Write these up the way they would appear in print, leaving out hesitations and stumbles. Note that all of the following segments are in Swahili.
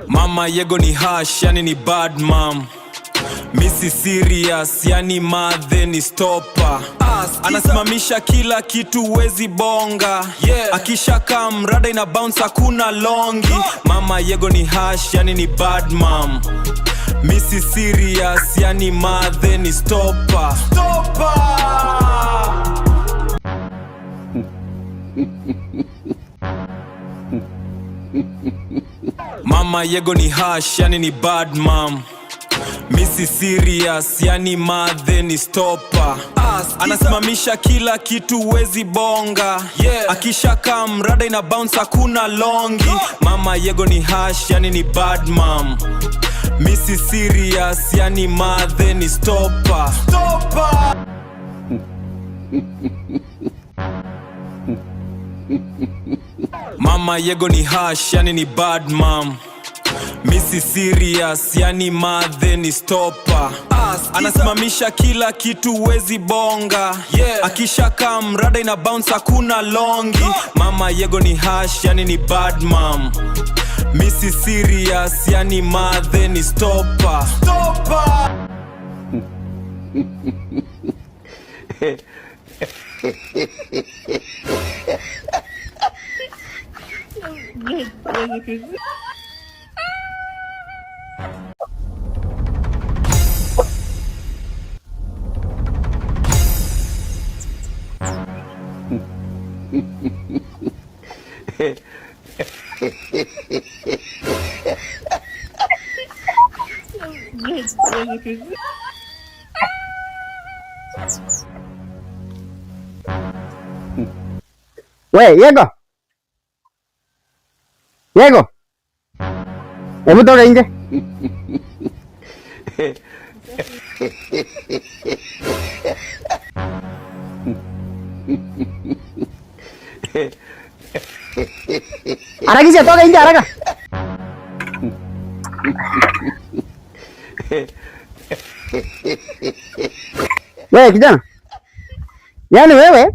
Mama yego ni hash, yani ni bad mom. Misi serious, yani madhe ni stopper. Anasimamisha kila kitu wezi bonga, Akisha kam rada ina bounce hakuna longi. Mama yego ni hash, yani ni bad mom. Misi serious, yani madhe ni stopper. Mama yego ni hash, yani ni bad mom. Misi serious, yani madhe ni stopper. Anasimamisha kila kitu wezi bonga, Akisha kam rada ina bounce hakuna longi. Mama yego ni hash, yani ni bad mom. Misi serious, yani madhe ni stopper. Mama yego ni hash, yani ni bad mom. Misi serious, yani madhe ni stopper. Anasimamisha kila kitu wezi bonga, Akisha kam rada ina bounce hakuna longi. Mama yego ni hash, yani ni bad mom. Misi serious, yani madhe ni stopper. We, Yego. Yego. Hebu toka nje. Harakisha, toka nje haraka. Wewe kijana. Yaani wewe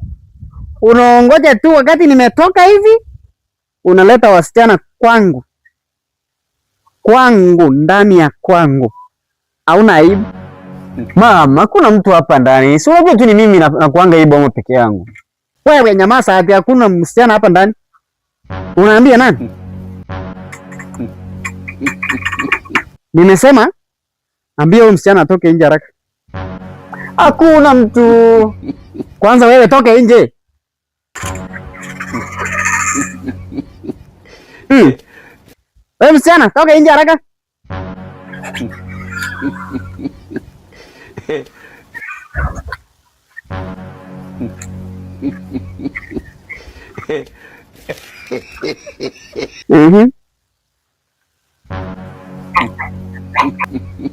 unaongoja tu wakati nimetoka hivi unaleta wasichana kwangu ndani ya kwangu. Hauna aibu? Mama, kuna mtu hapa ndani. Si unajua tu ni mimi na kuanga hii bomo peke yangu. Wewe nyamaza, hata hakuna msichana hapa ndani. Unaambia nani? Nimesema ambia huyo msichana atoke nje haraka. Hakuna mtu. Kwanza wewe toke nje. Wewe msichana toka nje haraka.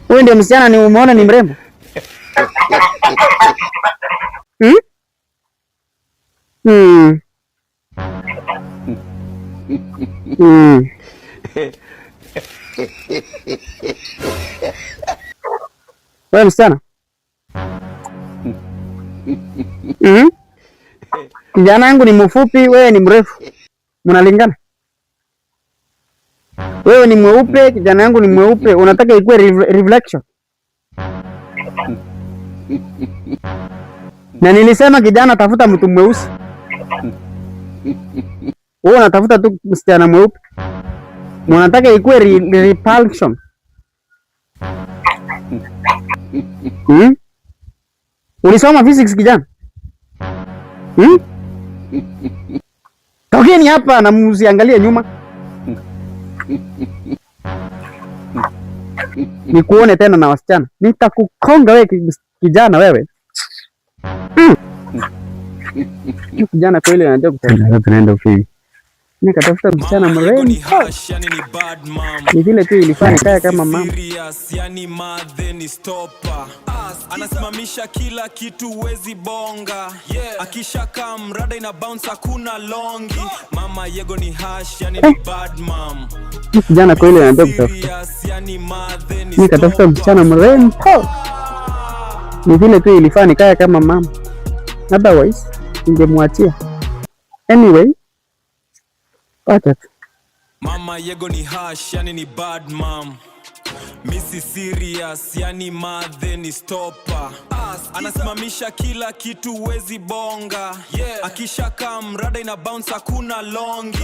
Wewe ndio msichana ni umeona ni mrembo? Wewe msichana? Kijana yangu ni mfupi, wewe ni mrefu. Mnalingana? Wewe ni mweupe, kijana yangu ni mweupe. Unataka ikuwe reflection? Na nilisema kijana tafuta mtu mweusi. Wewe unatafuta tu msichana mweupe. Unataka ikuwe repulsion. Ulisoma physics kijana? Tokeni hapa na msiangalie nyuma. Nikuone tena na wasichana. Nitakukonga wewe kijana wewe. Kijana kweli anataka kutenda. Tunaenda ufi. Nikatafuta msichana mrembo. Ni vile tu ilifanya kaya kama mama. Yani madhe ni stopper. Anasimamisha kila kitu wezi bonga, Akisha kam rada ina bounce hakuna longi. Mama yego ni hash, yani ni bad mom. Kijana kweli anataka kutafuta. Nikatafuta msichana mrembo. Ni vile tu ilifanya kaya kama mama. Otherwise ningemwachia. Anyway, wacha tu. Mama Yego ni hash, yani ni bad mom. Misi serious, yani madhe ni stopper. Anasimamisha kila kitu wezi bonga. Akisha kam rada ina bounce hakuna longi.